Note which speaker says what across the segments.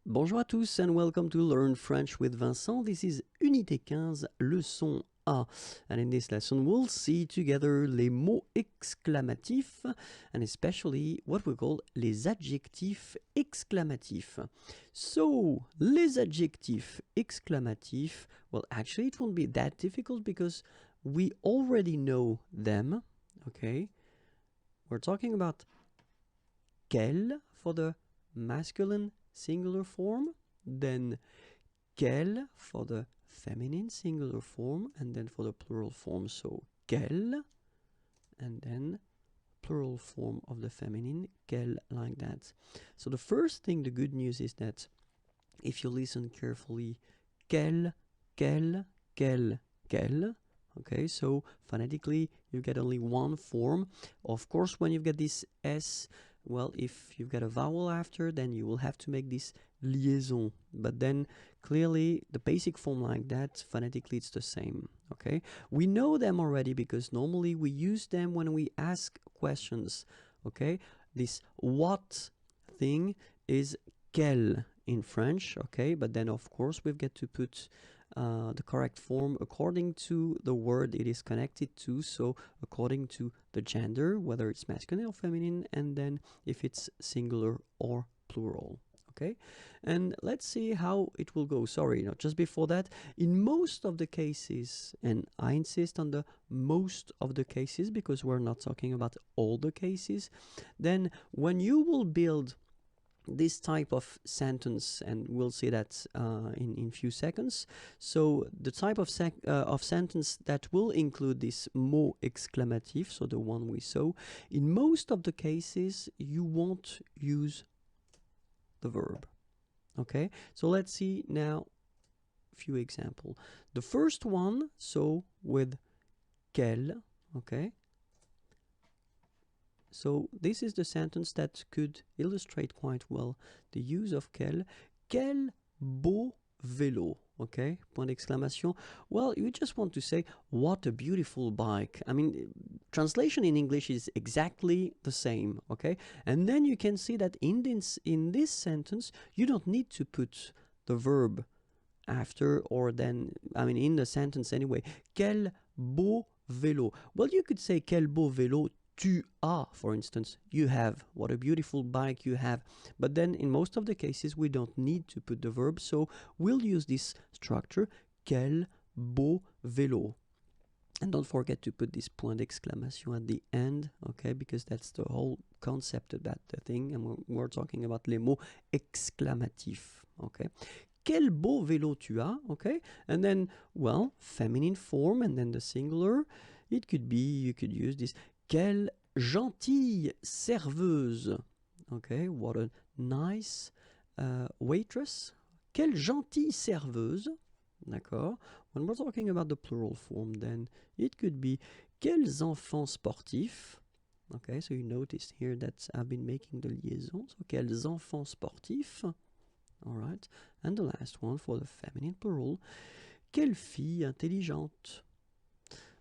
Speaker 1: Bonjour à tous and welcome to Learn French with Vincent. This is Unité 15, leçon A. And in this lesson we'll see together les mots exclamatifs and especially what we call les adjectifs exclamatifs. So, les adjectifs exclamatifs, well actually it won't be that difficult because we already know them, okay? We're talking about quel for the masculine singular form, then quel for the feminine singular form, and then for the plural form, so quel, and then plural form of the feminine, quel, like that. So the first thing, the good news is that if you listen carefully, quel, quel, quel, quel, okay, so phonetically you get only one form. Of course, when you get this S, well, if you've got a vowel after, then you will have to make this liaison. But then clearly the basic form like that, phonetically it's the same, okay? We know them already because normally we use them when we ask questions, okay? This what thing is quel in French, okay? But then of course we've got to put the correct form according to the word it is connected to, so according to the gender, whether it's masculine or feminine, and then if it's singular or plural, okay? And let's see how it will go. Sorry, just before that, in most of the cases, and I insist on the most of the cases because we're not talking about all the cases, then when you will build this type of sentence, and we'll see that in few seconds. So the type of sentence that will include this mot exclamatif, so the one we saw, in most of the cases you won't use the verb. Okay, so let's see now a few examples. The first one, so with quel, okay. So this is the sentence that could illustrate quite well the use of quel. Quel beau vélo, okay? Point d'exclamation. Well, you just want to say, what a beautiful bike. I mean, translation in English is exactly the same, okay? And then you can see that in this sentence, you don't need to put the verb after or then, I mean, in the sentence anyway. Quel beau vélo. Well, you could say quel beau vélo tu as, for instance. You have. What a beautiful bike you have. But then in most of the cases we don't need to put the verb, so we'll use this structure, quel beau vélo. And don't forget to put this point d'exclamation at the end, okay, because that's the whole concept of that thing, and we're talking about les mots exclamatifs, okay. Quel beau vélo tu as, okay, and then, well, feminine form, and then the singular, it could be, you could use this, quelle gentille serveuse, okay, what a nice waitress, quelle gentille serveuse, d'accord. When we're talking about the plural form, then it could be quels enfants sportifs, okay, so you noticed here that I've been making the liaison, so quels enfants sportifs, all right, and the last one for the feminine plural, quelle fille intelligente,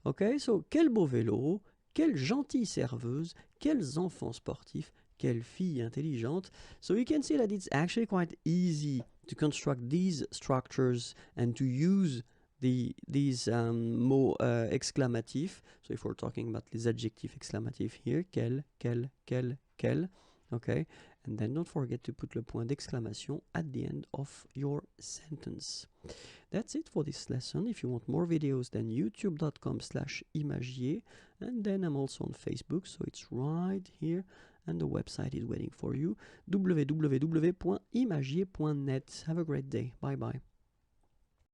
Speaker 1: okay, so quel beau vélo, quelle gentille serveuse, quels enfants sportifs, quelle fille intelligente. So you can see that it's actually quite easy to construct these structures and to use these mots exclamatifs. So if we're talking about les adjectifs exclamatifs here, quel, okay, and then don't forget to put le point d'exclamation at the end of your sentence. That's it for this lesson. If you want more videos, then youtube.com/imagier, and then I'm also on Facebook, so it's right here, and the website is waiting for you, www.imagier.net. Have a great day. Bye bye.